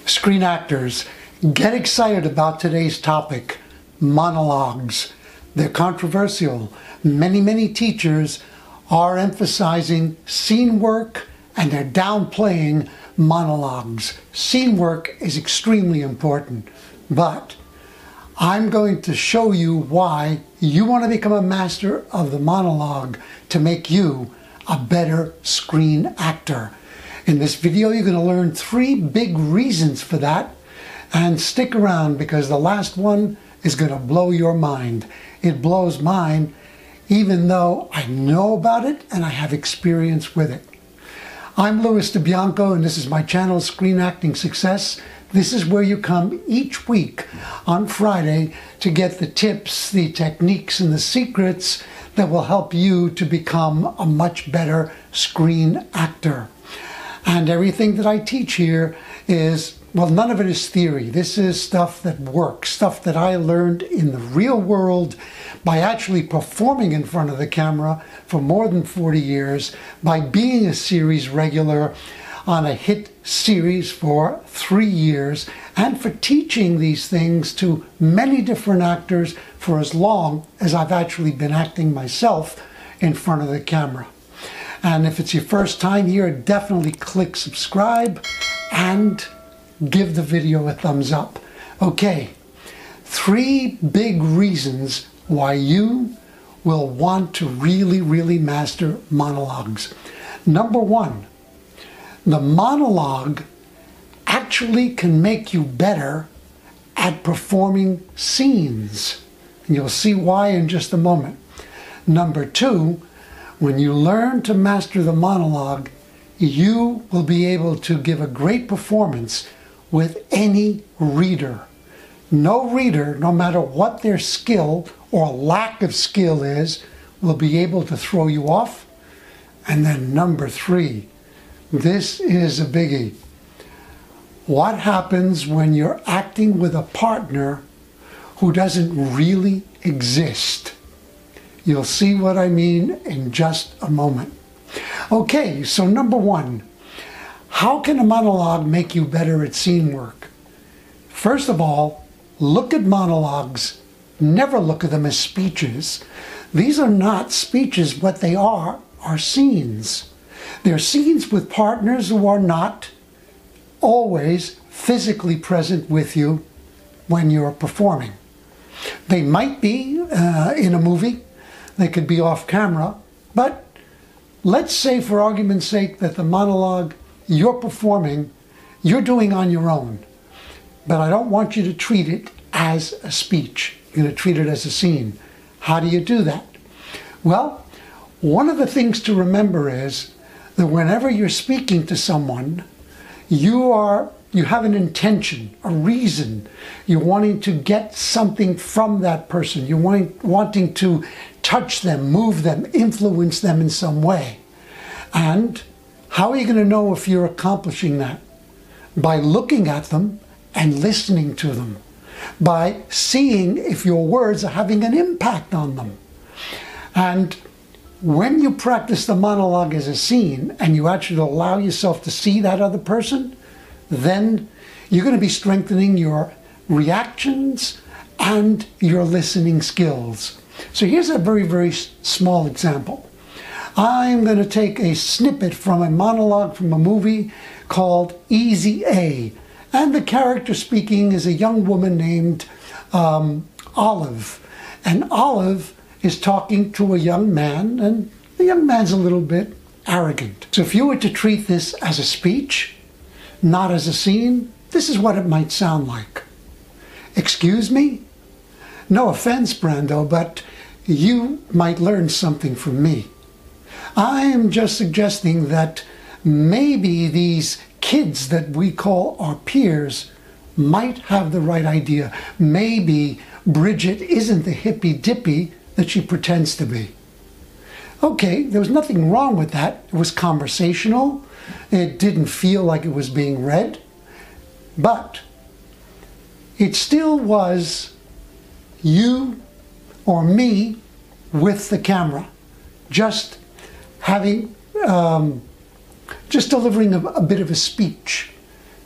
Screen actors, get excited about today's topic, monologues. They're controversial. Many teachers are emphasizing scene work and they're downplaying monologues. Scene work is extremely important, but I'm going to show you why you want to become a master of the monologue to make you a better screen actor. In this video, you're going to learn 3 big reasons for that, and stick around because the last one is going to blow your mind. It blows mine, even though I know about it and I have experience with it. I'm Louis DeBianco, and this is my channel, Screen Acting Success. This is where you come each week on Friday to get the tips, the techniques, and the secrets that will help you to become a much better screen actor. And everything that I teach here is, well, none of it is theory. This is stuff that works, stuff that I learned in the real world by actually performing in front of the camera for more than 40 years, by being a series regular on a hit series for 3 years, and for teaching these things to many different actors for as long as I've actually been acting myself in front of the camera. And if it's your first time here, definitely click subscribe and give the video a thumbs up. Okay, 3 big reasons why you will want to really master monologues. Number 1, the monologue actually can make you better at performing scenes. And you'll see why in just a moment. Number 2, when you learn to master the monologue, you will be able to give a great performance with any reader. No reader, no matter what their skill or lack of skill is, will be able to throw you off. And then number 3, this is a biggie. What happens when you're acting with a partner who doesn't really exist? You'll see what I mean in just a moment. Okay, so number 1, how can a monologue make you better at scene work? First of all, look at monologues. Never look at them as speeches. These are not speeches. What they are scenes. They're scenes with partners who are not always physically present with you when you're performing. They might be in a movie. They could be off camera. But let's say, for argument's sake, that the monologue you're performing, you're doing on your own. But I don't want you to treat it as a speech. You're going to treat it as a scene. How do you do that? Well, one of the things to remember is that whenever you're speaking to someone, you have an intention, a reason. You're wanting to get something from that person. You're wanting to touch them, move them, influence them in some way. And how are you going to know if you're accomplishing that? By looking at them and listening to them. By seeing if your words are having an impact on them. And when you practice the monologue as a scene and you actually allow yourself to see that other person, then you're going to be strengthening your reactions and your listening skills. So here's a very small example. I'm going to take a snippet from a monologue from a movie called Easy A. And the character speaking is a young woman named Olive. And Olive is talking to a young man, and the young man's a little bit arrogant. So if you were to treat this as a speech, not as a scene, this is what it might sound like. Excuse me? No offense, Brando, but you might learn something from me. I am just suggesting that maybe these kids that we call our peers might have the right idea. Maybe Bridget isn't the hippy-dippy that she pretends to be. Okay, there was nothing wrong with that. It was conversational. It didn't feel like it was being read. But it still was you or me with the camera, just having just delivering a bit of a speech.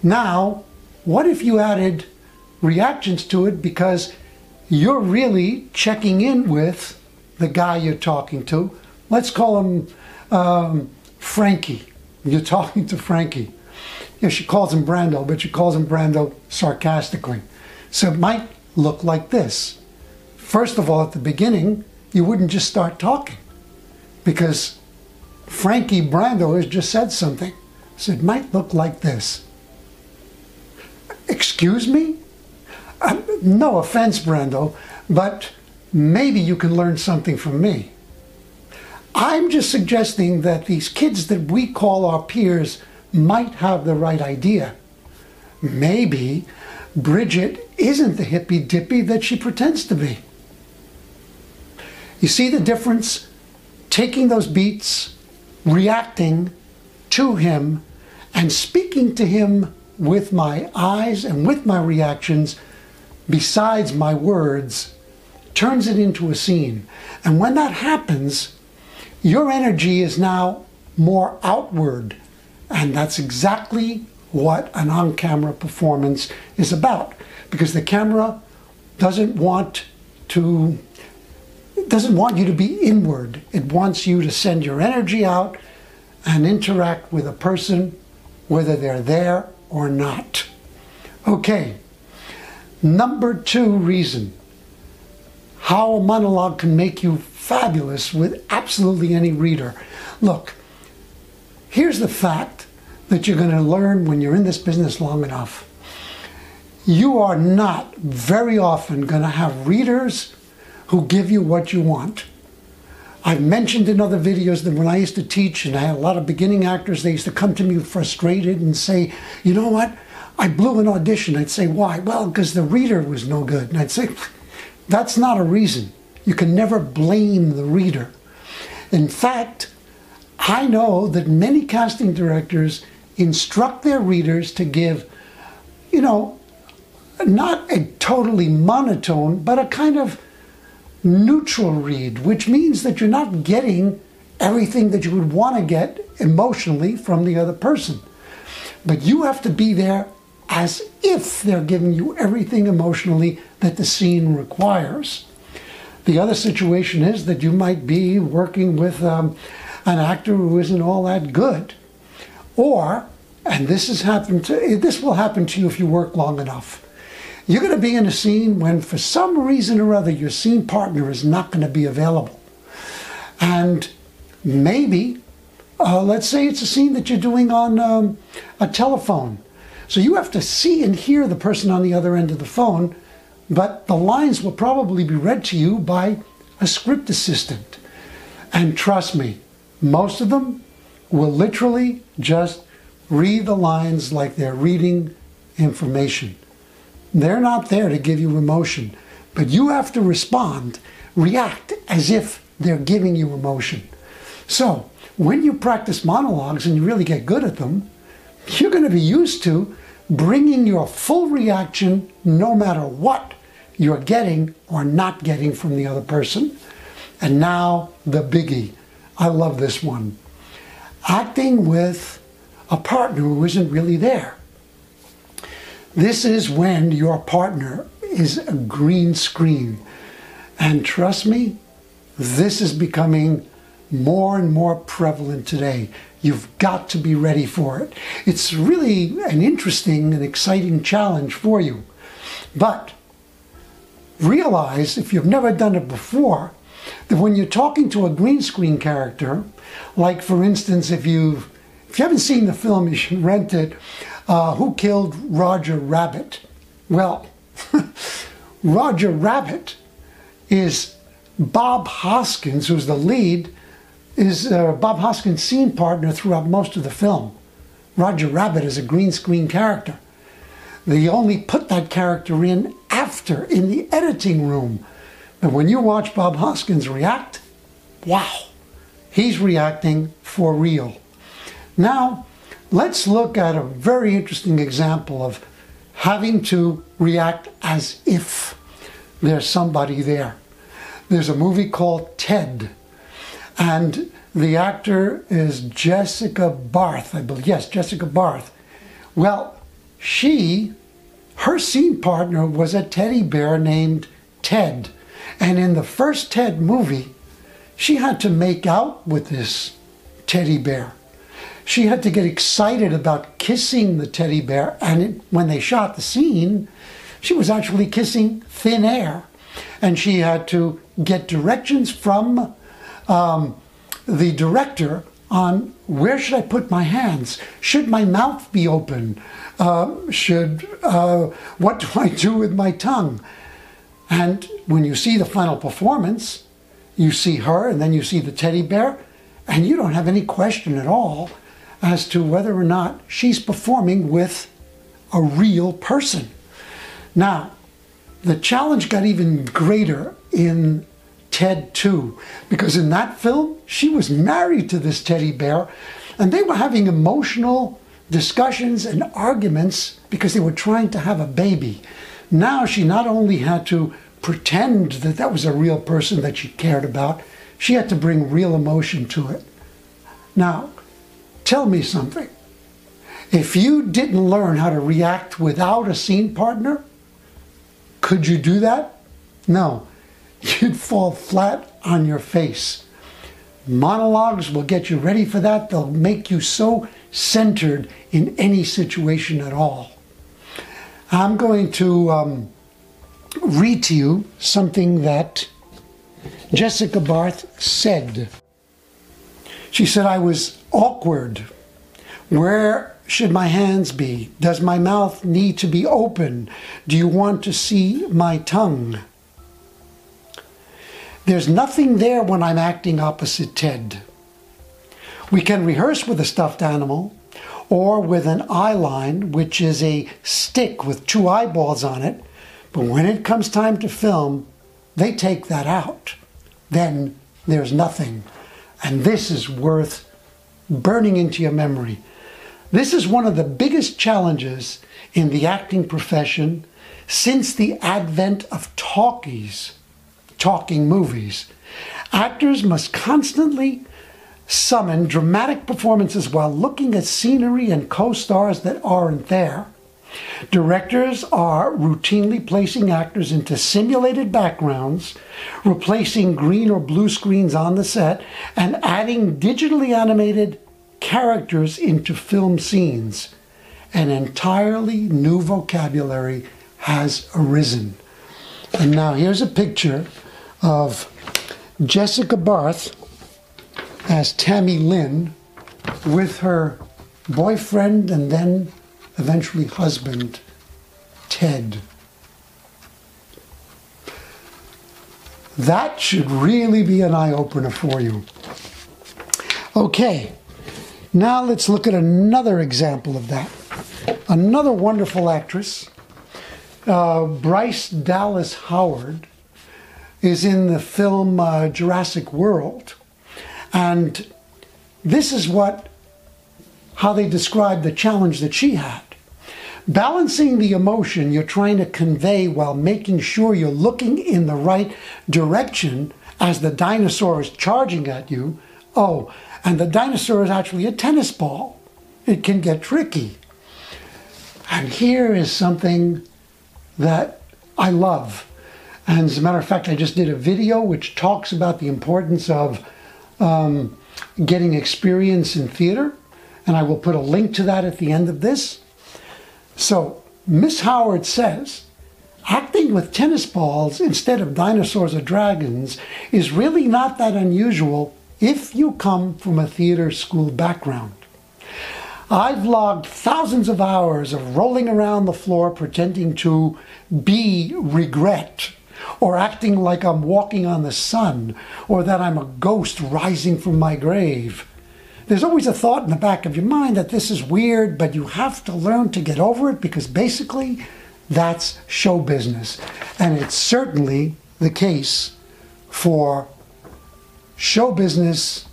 Now, what if you added reactions to it, because you're really checking in with the guy you're talking to. Let's call him Frankie. You're talking to Frankie. Yeah, she calls him Brando, but she calls him Brando sarcastically. So it might look like this. First of all, at the beginning, you wouldn't just start talking, because Frankie Brando has just said something. So it might look like this. Excuse me? No offense, Brando, but maybe you can learn something from me. I'm just suggesting that these kids that we call our peers might have the right idea. Maybe Bridget isn't the hippy-dippy that she pretends to be. You see the difference? Taking those beats, reacting to him, and speaking to him with my eyes and with my reactions, besides my words, turns it into a scene. And when that happens, your energy is now more outward. And that's exactly what an on-camera performance is about. Because the camera doesn't want you to be inward. It wants you to send your energy out and interact with a person, whether they're there or not. Okay, number 2 reason how a monologue can make you fabulous with absolutely any reader. Look, here's the fact that you're going to learn when you're in this business long enough. You are not very often going to have readers who give you what you want. I've mentioned in other videos that when I used to teach, and I had a lot of beginning actors, they used to come to me frustrated and say, you know what, I blew an audition. I'd say, why? Well, because the reader was no good. And I'd say, that's not a reason. You can never blame the reader. In fact, I know that many casting directors instruct their readers to give, not a totally monotone, but a kind of neutral read, which means that you're not getting everything that you would want to get emotionally from the other person. But you have to be there as if they're giving you everything emotionally that the scene requires. The other situation is that you might be working with an actor who isn't all that good. Or, and this will happen to you if you work long enough. You're going to be in a scene when, for some reason or other, your scene partner is not going to be available. And maybe, let's say it's a scene that you're doing on a telephone. So you have to see and hear the person on the other end of the phone, but the lines will probably be read to you by a script assistant. And trust me, most of them will literally just read the lines like they're reading information. They're not there to give you emotion, but you have to respond, react as if they're giving you emotion. So when you practice monologues and you really get good at them, you're going to be used to bringing your full reaction no matter what you're getting or not getting from the other person. And now the biggie. I love this one. Acting with a partner who isn't really there. This is when your partner is a green screen. And trust me, this is becoming more and more prevalent today. You've got to be ready for it. It's really an interesting and exciting challenge for you. But realize, if you've never done it before, that when you're talking to a green screen character, like for instance, if you haven't seen the film, you should rent it, Who Killed Roger Rabbit? Well, Roger Rabbit is Bob Hoskins, who's the lead, is Bob Hoskins' scene partner throughout most of the film. Roger Rabbit is a green screen character. They only put that character in after, in the editing room. But when you watch Bob Hoskins react, wow, he's reacting for real. Now, let's look at a very interesting example of having to react as if there's somebody there. There's a movie called Ted, and the actor is Jessica Barth, I believe. Yes, Jessica Barth. Well, she her scene partner was a teddy bear named Ted. And in the first Ted movie, she had to make out with this teddy bear. She had to get excited about kissing the teddy bear, and when they shot the scene, she was actually kissing thin air. And she had to get directions from the director on where should I put my hands? Should my mouth be open? What do I do with my tongue? And when you see the final performance, you see her and then you see the teddy bear, and you don't have any question at all as to whether or not she's performing with a real person. Now, the challenge got even greater in Ted 2, because in that film, she was married to this teddy bear, and they were having emotional discussions and arguments because they were trying to have a baby. Now she not only had to pretend that that was a real person that she cared about, she had to bring real emotion to it. Now, tell me something. If you didn't learn how to react without a scene partner, could you do that? No. You'd fall flat on your face. Monologues will get you ready for that. They'll make you so centered in any situation at all. I'm going to read to you something that Jessica Barth said. She said, I was awkward. Where should my hands be? Does my mouth need to be open? Do you want to see my tongue? There's nothing there when I'm acting opposite Ted. We can rehearse with a stuffed animal or with an eye line, which is a stick with 2 eyeballs on it, but when it comes time to film, they take that out. Then there's nothing. And this is worth burning into your memory. This is one of the biggest challenges in the acting profession since the advent of talking movies. Actors must constantly summon dramatic performances while looking at scenery and co-stars that aren't there. Directors are routinely placing actors into simulated backgrounds, replacing green or blue screens on the set, and adding digitally animated characters into film scenes. An entirely new vocabulary has arisen. And now here's a picture of Jessica Barth as Tammy Lynn with her boyfriend and then eventually husband, Ted. That should really be an eye-opener for you. Okay, now let's look at another example of that. Another wonderful actress, Bryce Dallas Howard, is in the film Jurassic World. And this is how they describe the challenge that she had. Balancing the emotion you're trying to convey while making sure you're looking in the right direction as the dinosaur is charging at you. Oh, and the dinosaur is actually a tennis ball. It can get tricky. And here is something that I love. And as a matter of fact, I just did a video which talks about the importance of getting experience in theater. And I will put a link to that at the end of this. So, Miss Howard says, acting with tennis balls instead of dinosaurs or dragons is really not that unusual if you come from a theater school background. I've logged thousands of hours of rolling around the floor pretending to be regret, or acting like I'm walking on the sun, or that I'm a ghost rising from my grave. There's always a thought in the back of your mind that this is weird, but you have to learn to get over it because basically that's show business. And it's certainly the case for show business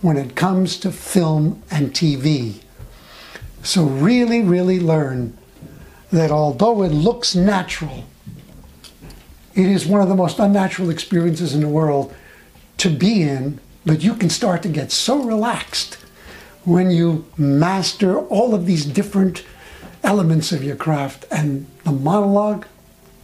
when it comes to film and TV. So really, really learn that although it looks natural, it is one of the most unnatural experiences in the world to be in, but you can start to get so relaxed when you master all of these different elements of your craft. And the monologue,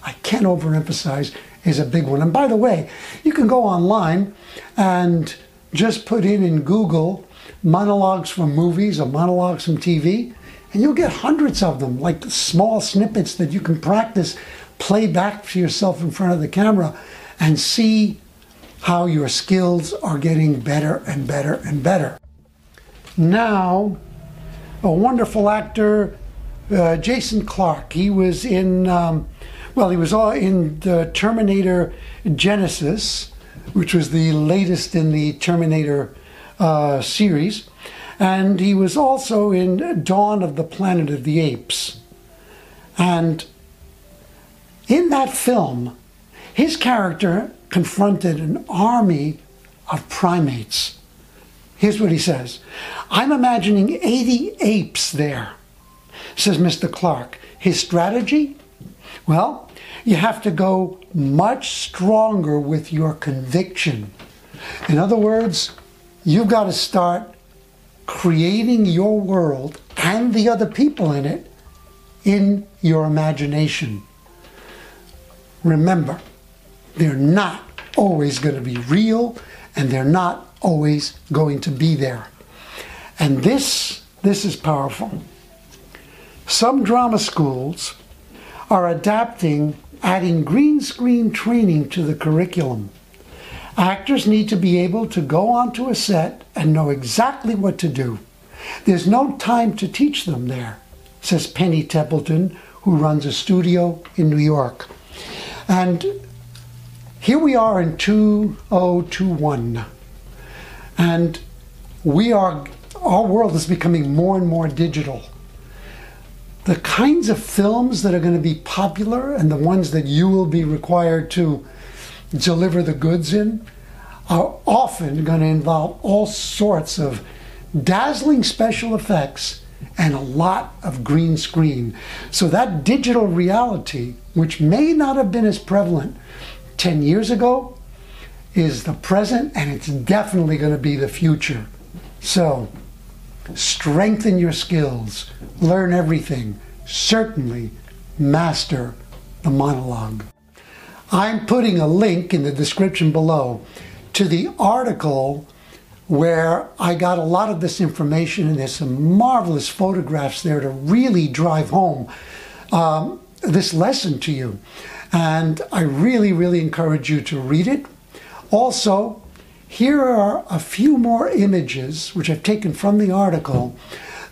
I can't overemphasize, is a big one. And by the way, you can go online and just put in Google monologues from movies or monologues from TV, and you'll get hundreds of them, like small snippets that you can practice, play back to yourself in front of the camera, and see how your skills are getting better and better and better. Now, a wonderful actor, Jason Clarke. He was in, he was all in the Terminator Genesis, which was the latest in the Terminator series. And he was also in Dawn of the Planet of the Apes. And in that film, his character confronted an army of primates. Here's what he says. "I'm imagining 80 apes there," says Mr. Clarke. His strategy? Well, you have to go much stronger with your conviction. In other words, you've got to start creating your world and the other people in it in your imagination. Remember, they're not always going to be real, and they're not always going to be there. And this is powerful. Some drama schools are adapting, adding green screen training to the curriculum. Actors need to be able to go onto a set and know exactly what to do. There's no time to teach them there, says Penny Templeton, who runs a studio in New York. And here we are in 2021, and our world is becoming more and more digital. The kinds of films that are going to be popular and the ones that you will be required to deliver the goods in are often going to involve all sorts of dazzling special effects and a lot of green screen. So that digital reality, which may not have been as prevalent 10 years ago, is the present, and it's definitely going to be the future. So strengthen your skills, learn everything, certainly master the monologue. I'm putting a link in the description below to the article where I got a lot of this information, and there's some marvelous photographs there to really drive home this lesson to you. And I really, really encourage you to read it. Also, here are a few more images, which I've taken from the article,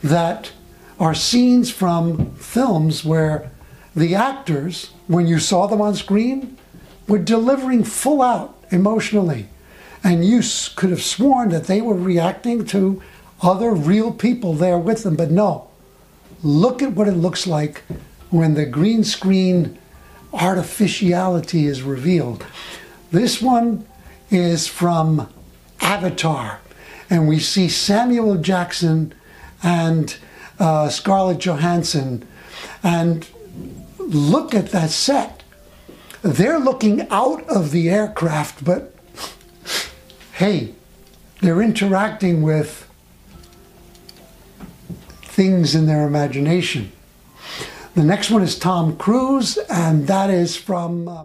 that are scenes from films where the actors, when you saw them on screen, were delivering full out emotionally. And you could have sworn that they were reacting to other real people there with them, but no. Look at what it looks like when the green screen artificiality is revealed. This one is from Avatar, and we see Samuel Jackson and Scarlett Johansson, and look at that set. They're looking out of the aircraft, but hey, they're interacting with things in their imagination. The next one is Tom Cruise, and that is from, I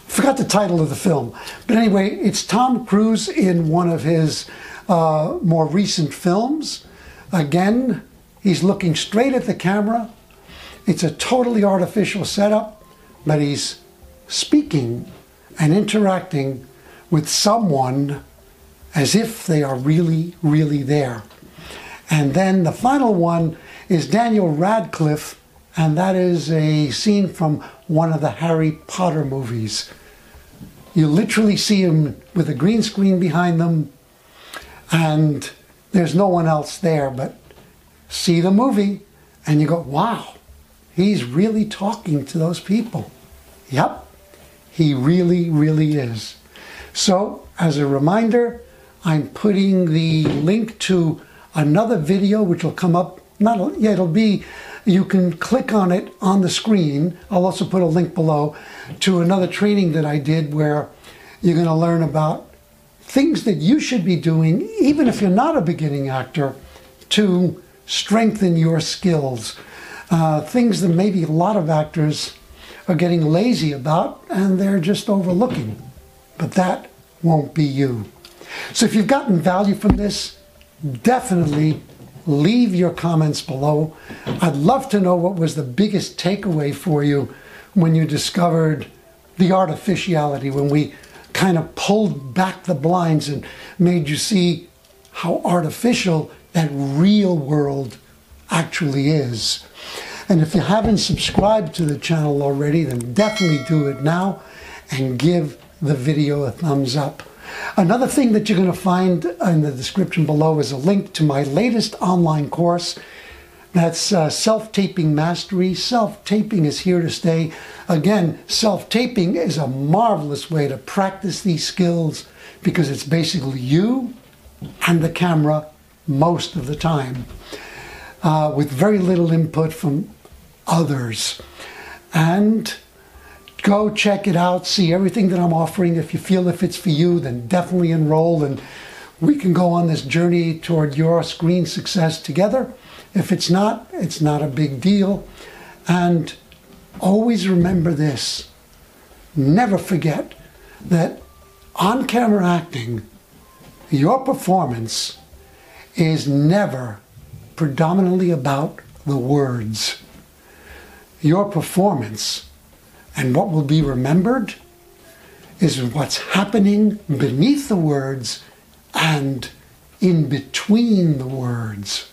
forgot the title of the film. But anyway, it's Tom Cruise in one of his more recent films. Again, he's looking straight at the camera. It's a totally artificial setup, but he's speaking and interacting with someone as if they are really, really there. And then the final one is Daniel Radcliffe, and that is a scene from one of the Harry Potter movies. You literally see him with a green screen behind them, and there's no one else there, but see the movie and you go, wow, he's really talking to those people. Yep, he really, really is. So, as a reminder, I'm putting the link to another video which will come up. It'll be, you can click on it on the screen. I'll also put a link below to another training that I did where you're going to learn about things that you should be doing, even if you're not a beginning actor, to strengthen your skills. Things that maybe a lot of actors are getting lazy about and they're just overlooking. But that won't be you. So if you've gotten value from this, definitely leave your comments below. I'd love to know what was the biggest takeaway for you when you discovered the artificiality, when we kind of pulled back the blinds and made you see how artificial that real world actually is. And if you haven't subscribed to the channel already, then definitely do it now and give the video a thumbs up. Another thing that you're going to find in the description below is a link to my latest online course. That's Self-Taping Mastery. Self-taping is here to stay. Again, self-taping is a marvelous way to practice these skills because it's basically you and the camera most of the time, with very little input from others. And go check it out, see everything that I'm offering. If you feel if it's for you, then definitely enroll and we can go on this journey toward your screen success together. If it's not a big deal. And always remember this, never forget that on-camera acting, your performance is never predominantly about the words. Your performance and what will be remembered is what's happening beneath the words and in between the words.